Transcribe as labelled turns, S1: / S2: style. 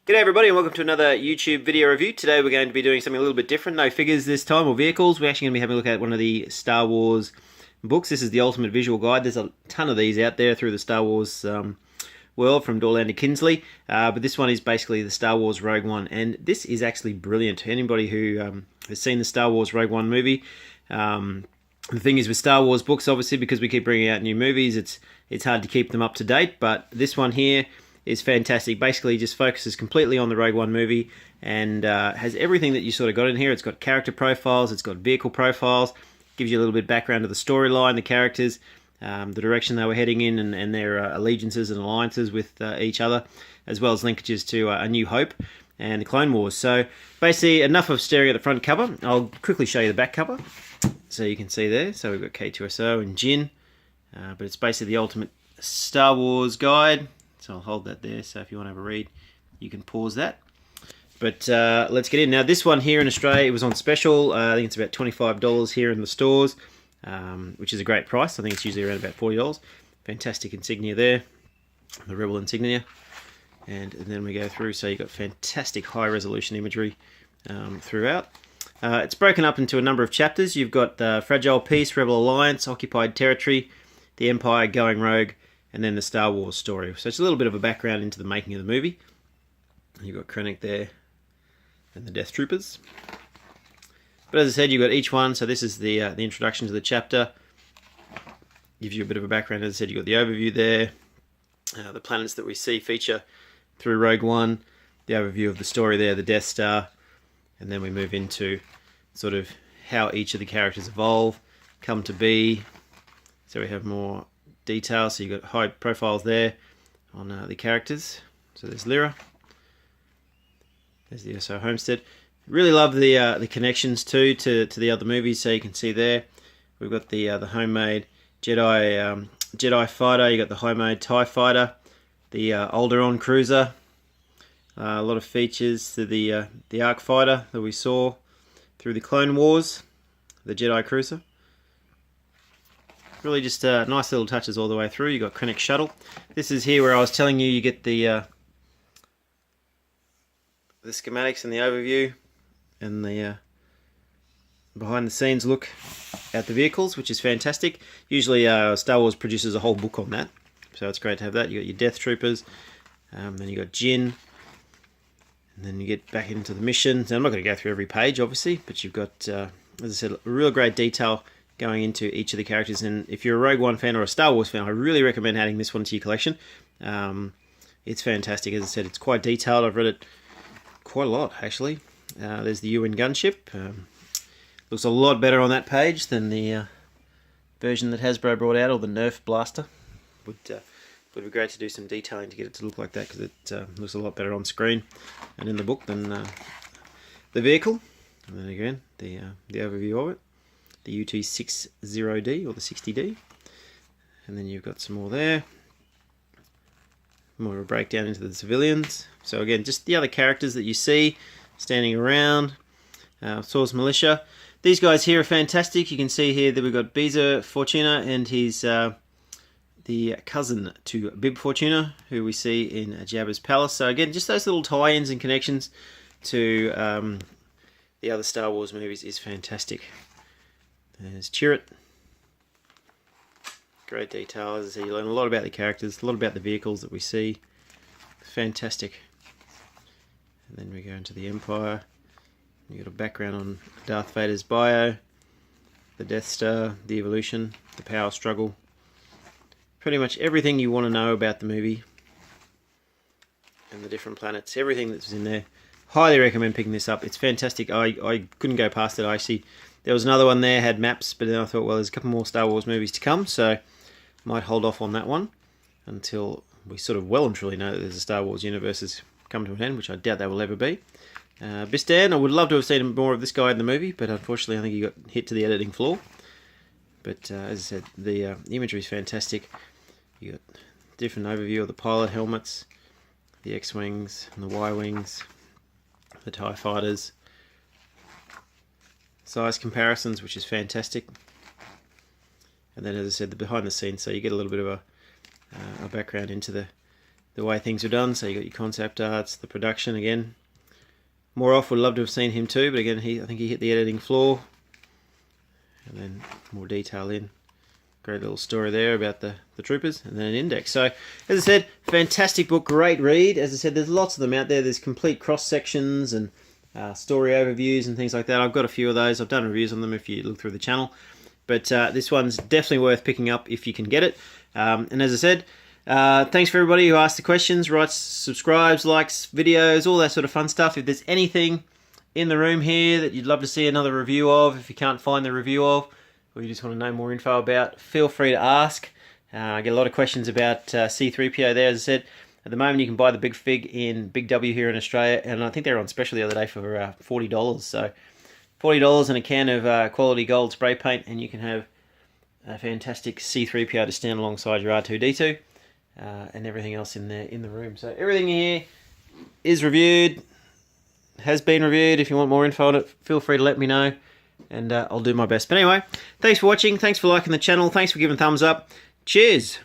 S1: G'day everybody and welcome to another YouTube video review. Today we're going to be doing something a little bit different. No figures this time or vehicles. We're actually going to be having a look at one of the Star Wars books. This is the Ultimate Visual Guide. There's a ton of these out there through the Star Wars world from Dorland to Kinsley. But this one is basically the Star Wars Rogue One. And this is actually brilliant. Anybody who has seen the Star Wars Rogue One movie, the thing is with Star Wars books, obviously, because we keep bringing out new movies, it's hard to keep them up to date. But this one here is fantastic. Basically just focuses completely on the Rogue One movie and has everything that you sort of got in here. It's got character profiles, it's got vehicle profiles, gives you a little bit of background to the storyline, the characters, the direction they were heading in, and their allegiances and alliances with each other, as well as linkages to A New Hope and the Clone Wars. So basically enough of staring at the front cover. I'll quickly show you the back cover so you can see there. So we've got K2SO and Jin, but it's basically the Ultimate Star Wars Guide. So I'll hold that there, so if you want to have a read, you can pause that. But let's get in. Now this one here in Australia, it was on special. I think it's about $25 here in the stores, which is a great price. I think it's usually around about $40. Fantastic insignia there, the Rebel Insignia. And then we go through, so you've got fantastic high-resolution imagery throughout. It's broken up into a number of chapters. You've got Fragile Peace, Rebel Alliance, Occupied Territory, the Empire, Going Rogue, and then the Star Wars story. So it's a little bit of a background into the making of the movie. You've got Krennic there, and the Death Troopers. But as I said, you've got each one. So this is the introduction to the chapter. Gives you a bit of a background. As I said, you've got the overview there. The planets that we see feature through Rogue One. The overview of the story there, the Death Star. And then we move into sort of how each of the characters evolve, come to be. So we have more detail, so you've got high profiles there on the characters. So there's Lyra, there's the SO Homestead. Really love the connections too to the other movies. So you can see there we've got the homemade Jedi fighter. You got the homemade TIE fighter, the Alderaan cruiser. A lot of features to the Arc fighter that we saw through the Clone Wars, the Jedi cruiser. Really just nice little touches all the way through. You got Krennic Shuttle. This is here where I was telling you get the schematics and the overview and the behind the scenes look at the vehicles, which is fantastic. Usually Star Wars produces a whole book on that, so it's great to have that. You got your Death Troopers, then you got Jin, and then you get back into the mission. So I'm not going to go through every page, obviously, but you've got, as I said, a real great detail going into each of the characters. And if you're a Rogue One fan or a Star Wars fan, I really recommend adding this one to your collection. It's fantastic. As I said, it's quite detailed. I've read it quite a lot, actually. There's the UN gunship. Looks a lot better on that page than the version that Hasbro brought out, or the Nerf blaster. Would be great to do some detailing to get it to look like that, because it looks a lot better on screen and in the book than the vehicle. And then again, the overview of it. The UT60D or the 60D, and then you've got some more there, more of a breakdown into the civilians. So again, just the other characters that you see standing around. Source Militia. These guys here are fantastic. You can see here that we've got Beza Fortuna and his the cousin to Bib Fortuna, who we see in Jabba's palace. So again, just those little tie-ins and connections to the other Star Wars movies is fantastic. There's Chirrut. Great detail. As I say, you learn a lot about the characters, a lot about the vehicles that we see. Fantastic. And then we go into the Empire. You got a background on Darth Vader's bio, the Death Star, the evolution, the power struggle. Pretty much everything you want to know about the movie and the different planets. Everything that's in there. Highly recommend picking this up. It's fantastic. I couldn't go past it. I see. There was another one there, had maps, but then I thought, well, there's a couple more Star Wars movies to come, so I might hold off on that one until we sort of well and truly know that there's a Star Wars universe has come to an end, which I doubt there will ever be. Bistan, I would love to have seen more of this guy in the movie, but unfortunately I think he got hit to the editing floor. But as I said, the imagery is fantastic. You got different overview of the pilot helmets, the X-Wings and the Y-Wings, the TIE Fighters. Size comparisons, which is fantastic. And then, as I said, the behind the scenes, so you get a little bit of a background into the the way things are done. So you got your concept arts, the production again. More off, would love to have seen him too, but again, I think he hit the editing floor. And then more detail in. Great little story there about the troopers, and then an index. So, as I said, fantastic book, great read. As I said, there's lots of them out there. There's complete cross sections and story overviews and things like that. I've got a few of those. I've done reviews on them if you look through the channel. But this one's definitely worth picking up if you can get it. And as I said, thanks for everybody who asked the questions, writes, subscribes, likes videos, all that sort of fun stuff. If there's anything in the room here that you'd love to see another review of, if you can't find the review of, or you just want to know more info about, feel free to ask. I get a lot of questions about C3PO there. As I said, at the moment you can buy the Big Fig in Big W here in Australia, and I think they were on special the other day for $40. So $40 and a can of quality gold spray paint, and you can have a fantastic C3PO to stand alongside your R2-D2 and everything else in the room. So everything here is reviewed, has been reviewed. If you want more info on it, feel free to let me know, and I'll do my best. But anyway, thanks for watching, thanks for liking the channel, thanks for giving thumbs up. Cheers!